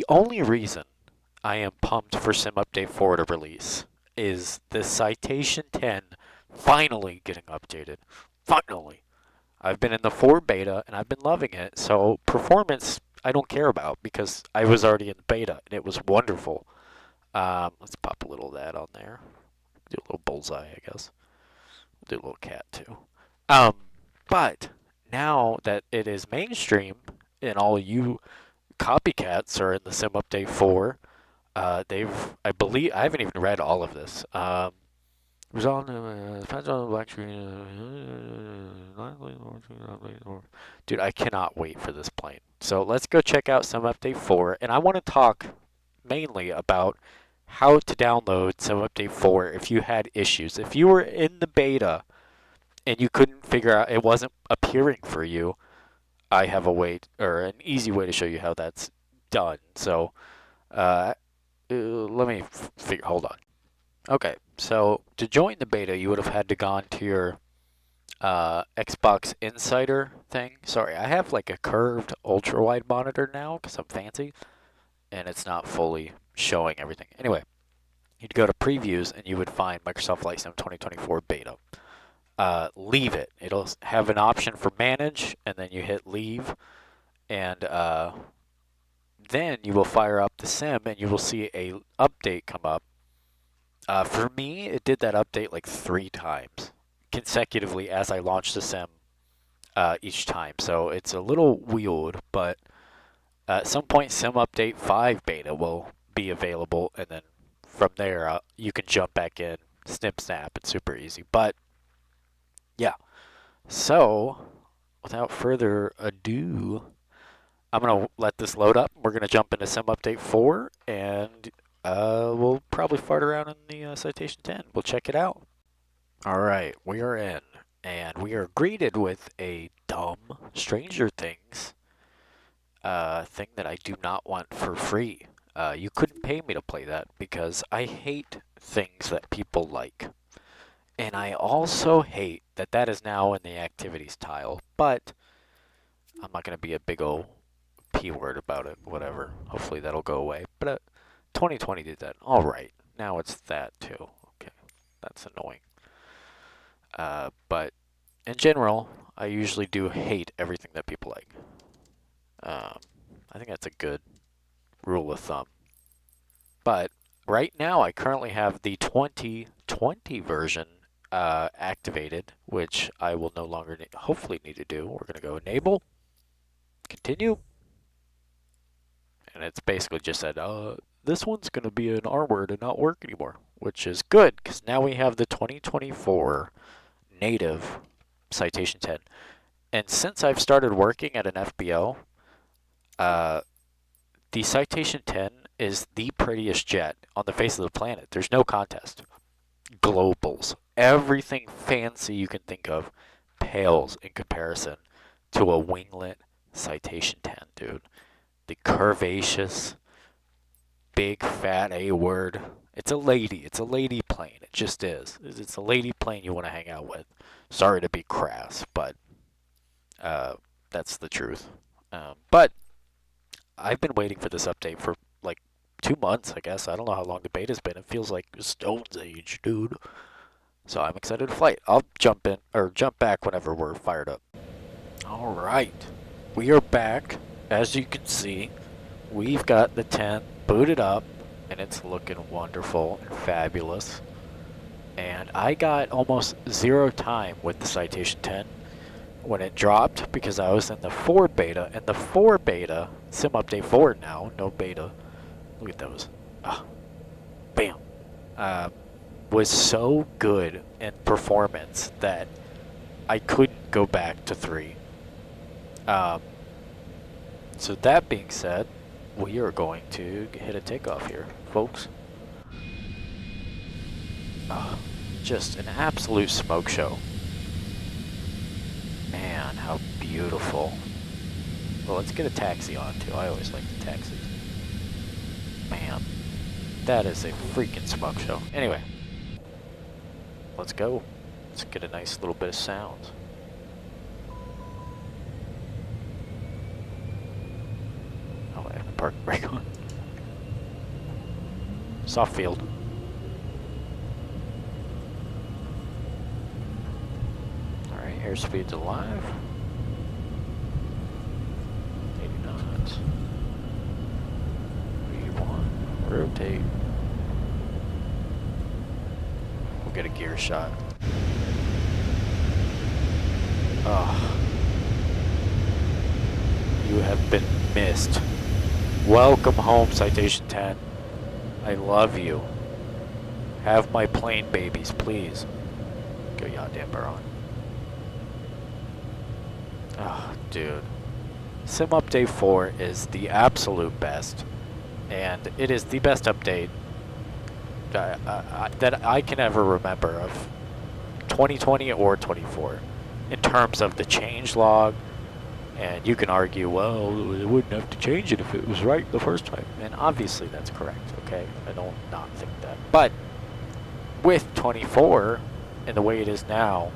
The only reason I am pumped for Sim Update 4 to release is the Citation 10 finally getting updated. Finally. I've been in the 4 beta and I've been loving it, so performance I don't care about because I was already in the beta and it was wonderful. Let's pop a little of that on there. Do a little bullseye, I guess. We'll do a little cat too. Um, but now that it is mainstream and all you copycats are in the Sim Update 4, I believe, I haven't even read all of this. Resolve depends on the black screen. Dude, I cannot wait for this plane. So let's go check out Sim Update 4, and I want to talk mainly about how to download Sim Update 4 if you had issues. If you were in the beta and you couldn't figure out, it wasn't appearing for you, I have a way, or an easy way to show you how that's done. So let me figure, hold on. Okay, so to join the beta, you would have had to gone to your Xbox Insider thing. Sorry, I have like a curved ultra wide monitor now because I'm fancy, and it's not fully showing everything. Anyway, you'd go to previews and you would find Microsoft Flight Sim 2024 beta. Leave it. It'll have an option for manage, and then you hit leave, and then you will fire up the sim, and you will see a update come up. For me, it did that update like 3 times consecutively as I launched the sim each time. So it's a little weird, but at some point, Sim Update 5 beta will be available, and then from there, you can jump back in, snip, snap. It's super easy. But yeah, so without further ado, I'm going to let this load up. We're going to jump into Sim Update 4, and we'll probably fart around in the Citation 10. We'll check it out. All right, we are in, and we are greeted with a dumb Stranger Things thing that I do not want for free. You couldn't pay me to play that because I hate things that people like. And I also hate that that is now in the activities tile, but I'm not going to be a big old P word about it, whatever. Hopefully that'll go away. But 2020 did that. All right, now it's that too. Okay, that's annoying. But in general, I usually do hate everything that people like. I think that's a good rule of thumb. But right now, I currently have the 2020 version activated, which I will no longer hopefully need to do. We're going to go enable, continue, and it's basically just said, this one's going to be an R word and not work anymore, which is good because now we have the 2024 native Citation 10. And since I've started working at an FBO, the Citation 10 is the prettiest jet on the face of the planet. There's no contest. Globals, everything fancy you can think of pales in comparison to a winglet Citation 10, dude. The curvaceous, big, fat A word. It's a lady. It's a lady plane. It just is. It's a lady plane you want to hang out with. Sorry to be crass, but that's the truth. But I've been waiting for this update for like 2 months, I guess. I don't know how long the beta's been. It feels like Stone's Age, dude. So I'm excited to flight. I'll jump in or jump back whenever we're fired up. All right, we are back. As you can see, we've got the 10 booted up, and it's looking wonderful and fabulous. And I got almost 0 time with the Citation 10 when it dropped because I was in the 4 beta, and the 4 beta, Sim Update 4 now, no beta. Look at those. Ah, bam. Was so good in performance that I couldn't go back to 3. So that being said, we are going to hit a takeoff here, folks. Just an absolute smoke show. Man, how beautiful. Well, let's get a taxi on too. I always like the taxis. Man, that is a freaking smoke show. Anyway, let's go. Let's get a nice little bit of sound. Oh, I have the park brake on. Soft field. Alright, airspeed's alive. 80 knots. V1. Rotate. We'll get a gear shot. Oh. You have been missed. Welcome home, Citation 10. I love you. Have my plane babies, please. Go yaw damper on. Oh, dude. Sim Update 4 is the absolute best. And it is the best update that I can ever remember of 2020 or 24 in terms of the change log. And you can argue, well, they wouldn't have to change it if it was right the first time. And obviously that's correct, okay? I don't not think that. But with 24 and the way it is now,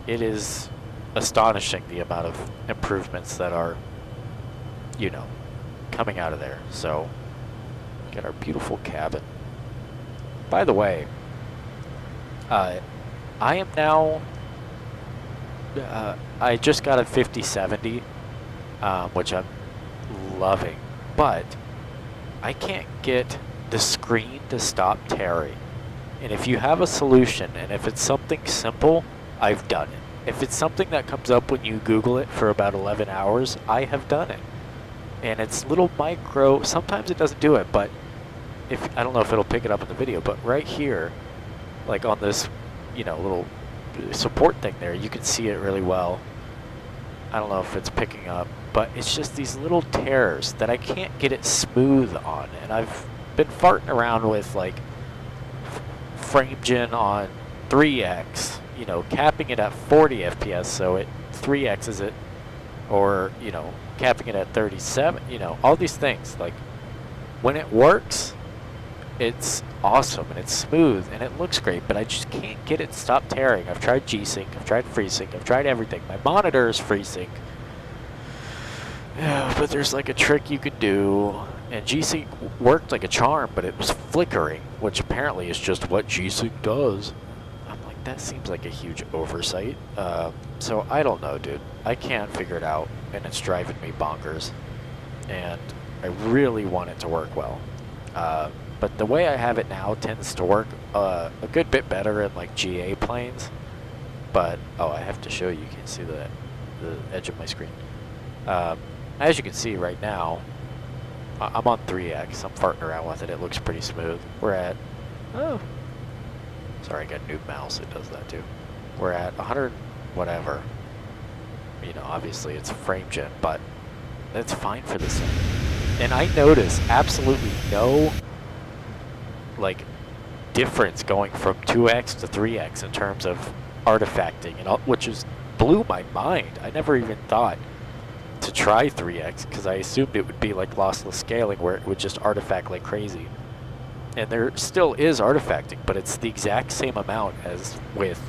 it is astonishing the amount of improvements that are, you know, coming out of there. So, get our beautiful cabin. By the way, I am now... I just got a 5070, which I'm loving, but I can't get the screen to stop tearing. And if you have a solution, and if it's something simple, I've done it. If it's something that comes up when you Google it for about 11 hours, I have done it. And it's little micro, sometimes it doesn't do it, but if I don't know if it'll pick it up in the video, but right here, like on this, you know, little support thing there, you can see it really well. I don't know if it's picking up, but it's just these little tears that I can't get it smooth on. And I've been farting around with like FrameGen on 3x, you know, capping it at 40 FPS so it 3x's it, or, you know, capping it at 37, you know, all these things. Like, when it works, it's awesome and it's smooth and it looks great, but I just can't get it to stop tearing. I've tried G-Sync, I've tried FreeSync, I've tried everything. My monitor is FreeSync. Yeah, but there's like a trick you could do, and G-Sync worked like a charm, but it was flickering, which apparently is just what G-Sync does. I'm like, that seems like a huge oversight. So I don't know, dude. I can't figure it out, and it's driving me bonkers. And I really want it to work well. But the way I have it now tends to work a good bit better in like GA planes. But, oh, I have to show you. You can see the edge of my screen. As you can see right now, I'm on 3x. I'm farting around with it. It looks pretty smooth. We're at, oh, sorry, I got a new mouse. It does that too. We're at 100 whatever. You know, obviously it's FrameGen, but that's fine for this thing. And I notice absolutely no like difference going from 2x to 3x in terms of artifacting, and all, which is blew my mind. I never even thought to try 3x because I assumed it would be like lossless scaling where it would just artifact like crazy. And there still is artifacting, but it's the exact same amount as with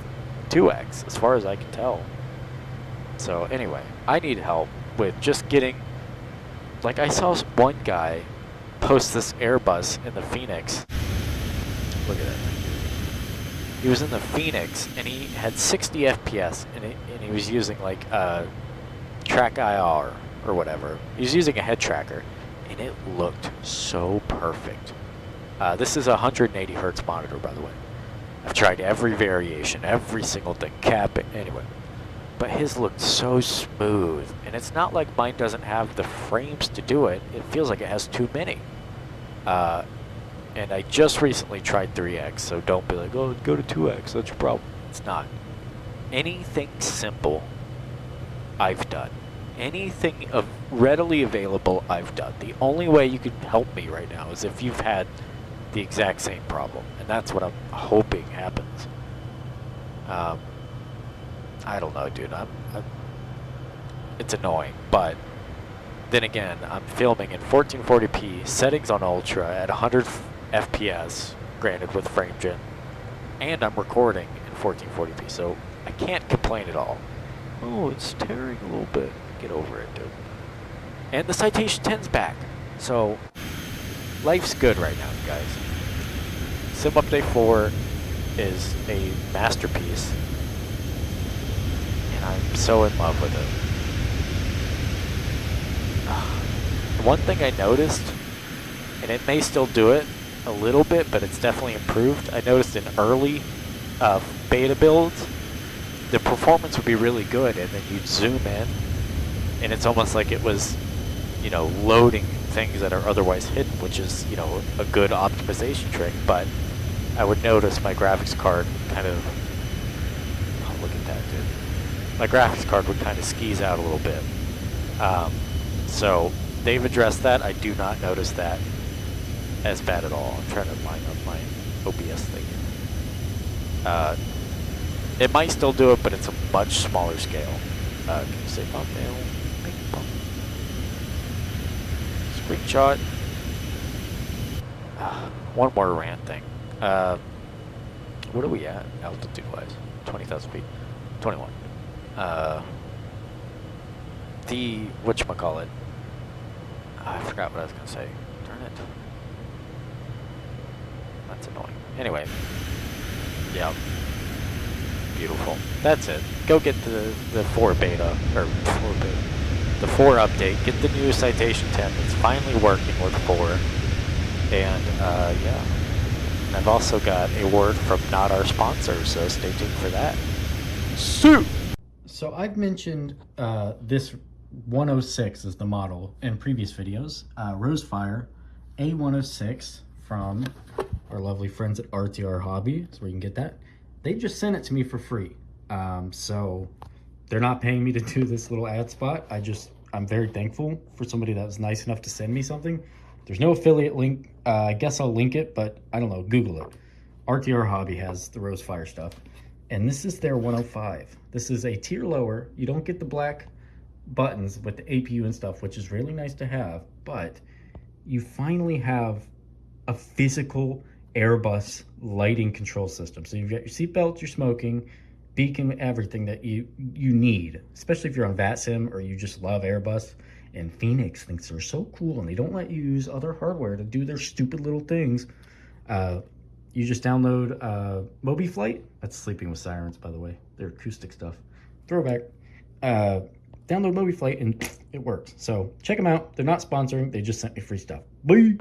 2x as far as I can tell. So anyway, I need help with just getting, like, I saw one guy post this Airbus in the Phoenix. Look at that. He was in the Phoenix and he had 60 FPS and he was using like track IR or whatever. He was using a head tracker and it looked so perfect. This is a 180 hertz monitor, by the way. I've tried every variation, every single thing, cap it, anyway. But his looked so smooth, and it's not like mine doesn't have the frames to do it. It feels like it has too many. And I just recently tried 3x, so don't be like, oh, go to 2x, that's your problem. It's not. Anything simple, I've done. Anything readily available, I've done. The only way you can help me right now is if you've had the exact same problem, and that's what I'm hoping happens. I don't know, dude. It's annoying, but then again, I'm filming in 1440p, settings on ultra at 100 FPS, granted with FrameGen, and I'm recording in 1440p, so I can't complain at all. Oh, it's tearing a little bit. Get over it, dude. And the Citation 10's back, so life's good right now, guys. Sim Update 4 is a masterpiece, and I'm so in love with it. One thing I noticed, and it may still do it a little bit, but it's definitely improved. I noticed in early beta builds, the performance would be really good, and then you'd zoom in, and it's almost like it was, you know, loading things that are otherwise hidden, which is, you know, a good optimization trick. But I would notice my graphics card kind of, oh, look at that, dude. My graphics card would kind of skis out a little bit. So they've addressed that. I do not notice that as bad at all. I'm trying to line up my OBS thing. It might still do it, but it's a much smaller scale. Can you say thumbnail? Screenshot. One more Ranting. What are we at altitude-wise? 20,000 feet. 21. The whatchamacallit? I forgot what I was gonna say. Darn it. That's annoying. Anyway. Yeah. Beautiful. That's it. Go get the 4 beta, or 4 beta. The 4 update. Get the new Citation 10. It's finally working with 4. And, yeah. And I've also got a word from not our sponsor, so stay tuned for that. Sue! So I've mentioned this 106 is the model in previous videos. Rosefire A106 from our lovely friends at RTR Hobby. That's where you can get that. They just sent it to me for free. So they're not paying me to do this little ad spot. I'm very thankful for somebody that was nice enough to send me something. There's no affiliate link. I guess I'll link it, but I don't know, Google it. RTR Hobby has the Rosefire stuff. And this is their 105. This is a tier lower. You don't get the black buttons with the APU and stuff, which is really nice to have, but you finally have a physical Airbus lighting control system. So you've got your seatbelt, your smoking, beacon, everything that you need, especially if you're on VATSIM or you just love Airbus. And Phoenix thinks they're so cool, and they don't let you use other hardware to do their stupid little things. You just download Moby Flight. That's Sleeping with Sirens, by the way. They're acoustic stuff. Throwback. Download Moby Flight, and it works. So check them out. They're not sponsoring. They just sent me free stuff. Bye!